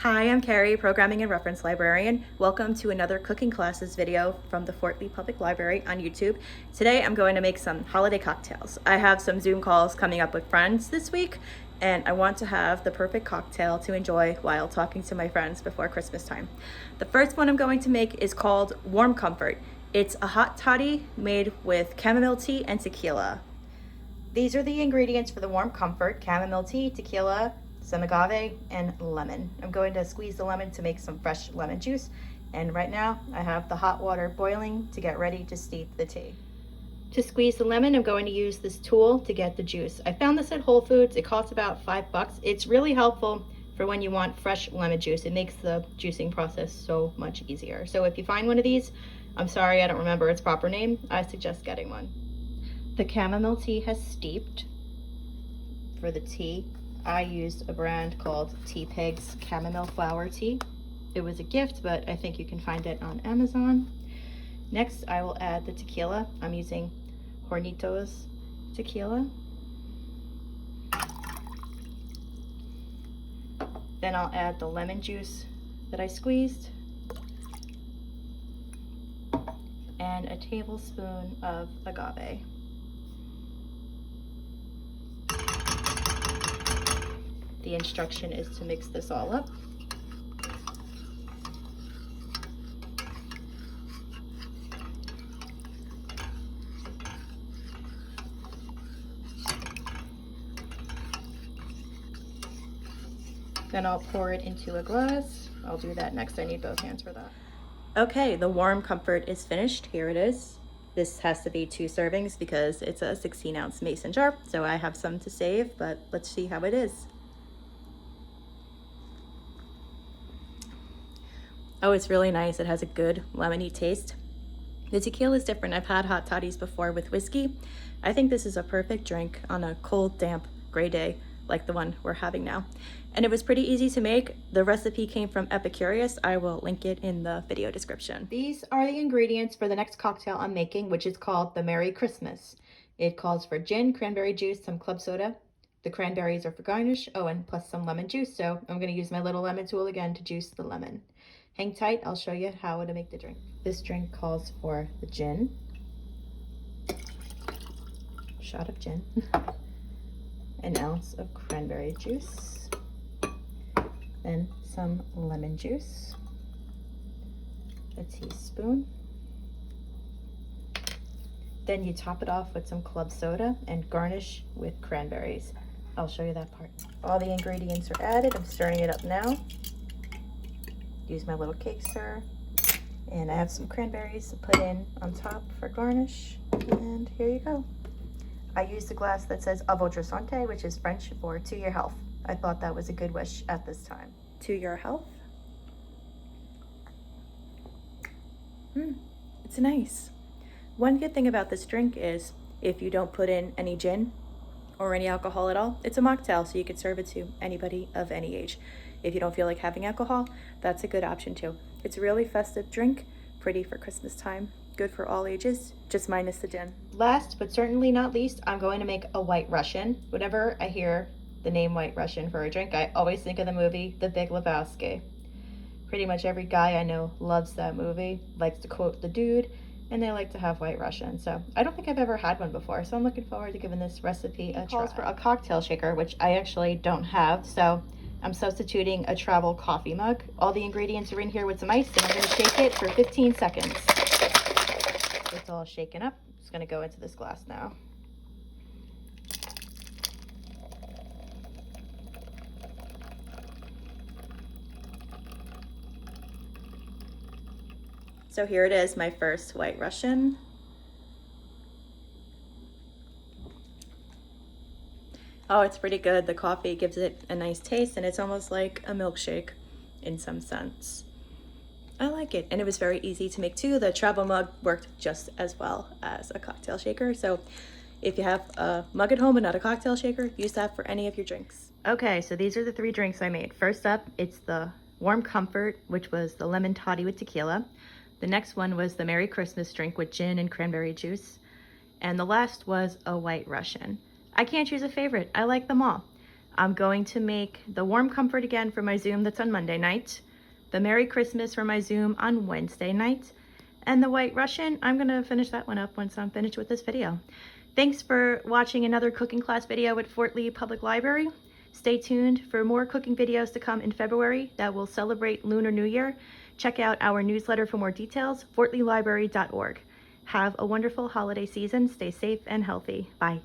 Hi, I'm Kerry, Programming and Reference Librarian. Welcome to another cooking classes video from the Fort Lee Public Library on YouTube. Today I'm going to make some holiday cocktails. I have some Zoom calls coming up with friends this week, and I want to have the perfect cocktail to enjoy while talking to my friends before Christmas time. The first one I'm going to make is called Warm Comfort. It's a hot toddy made with chamomile tea and tequila. These are the ingredients for the Warm Comfort: chamomile tea, tequila, some agave, and lemon. I'm going to squeeze the lemon to make some fresh lemon juice. And right now I have the hot water boiling to get ready to steep the tea. To squeeze the lemon, I'm going to use this tool to get the juice. I found this at Whole Foods. It costs about $5. It's really helpful for when you want fresh lemon juice. It makes the juicing process so much easier. So if you find one of these, I'm sorry, I don't remember its proper name, I suggest getting one. The chamomile tea has steeped. For the tea, I used a brand called Tea Pig's Chamomile Flower Tea. It was a gift, but I think you can find it on Amazon. Next, I will add the tequila. I'm using Hornitos tequila. Then I'll add the lemon juice that I squeezed and a tablespoon of agave. The instruction is to mix this all up. Then I'll pour it into a glass. I'll do that next. I need both hands for that. Okay, the Warm Comfort is finished. Here it is. This has to be 2 servings because it's a 16-ounce mason jar, so I have some to save, but let's see how it is. Oh, it's really nice. It has a good lemony taste. The tequila is different. I've had hot toddies before with whiskey. I think this is a perfect drink on a cold, damp, gray day like the one we're having now. And it was pretty easy to make. The recipe came from Epicurious. I will link it in the video description. These are the ingredients for the next cocktail I'm making, which is called the Merry Christmas. It calls for gin, cranberry juice, some club soda. The cranberries are for garnish. Oh, and plus some lemon juice. So I'm going to use my little lemon tool again to juice the lemon. Hang tight, I'll show you how to make the drink. This drink calls for the gin, shot of gin, an ounce of cranberry juice, then some lemon juice, a teaspoon. Then you top it off with some club soda and garnish with cranberries. I'll show you that part. All the ingredients are added. I'm stirring it up now. Use my little cake stirrer, and I have some cranberries to put in on top for garnish, and here you go. I used a glass that says "A votre santé," which is French for "to your health." I thought that was a good wish at this time. To your health. It's nice. One good thing about this drink is if you don't put in any gin or any alcohol at all, it's a mocktail, so you could serve it to anybody of any age. If you don't feel like having alcohol, that's a good option too. It's a really festive drink, pretty for Christmas time, good for all ages, just minus the gin. Last but certainly not least, I'm going to make a White Russian. Whenever I hear the name White Russian for a drink, I always think of the movie The Big Lebowski. Pretty much every guy I know loves that movie, likes to quote the dude, and they like to have White Russian. So I don't think I've ever had one before, so I'm looking forward to giving this recipe a try. It calls for a cocktail shaker, which I actually don't have, so I'm substituting a travel coffee mug. All the ingredients are in here with some ice, and I'm going to shake it for 15 seconds. It's all shaken up. It's going to go into this glass now. So here it is, my first White Russian. Oh, it's pretty good. The coffee gives it a nice taste, and it's almost like a milkshake in some sense. I like it, and it was very easy to make too. The travel mug worked just as well as a cocktail shaker. So if you have a mug at home and not a cocktail shaker, use that for any of your drinks. Okay, so these are the 3 drinks I made. First up, it's the Warm Comfort, which was the lemon toddy with tequila. The next one was the Merry Christmas drink with gin and cranberry juice. And the last was a White Russian. I can't choose a favorite. I like them all. I'm going to make the Warm Comfort again for my Zoom that's on Monday night, the Merry Christmas for my Zoom on Wednesday night, and the White Russian, I'm gonna finish that one up once I'm finished with this video. Thanks for watching another cooking class video at Fort Lee Public Library. Stay tuned for more cooking videos to come in February that will celebrate Lunar New Year. Check out our newsletter for more details, fortleelibrary.org. Have a wonderful holiday season. Stay safe and healthy. Bye.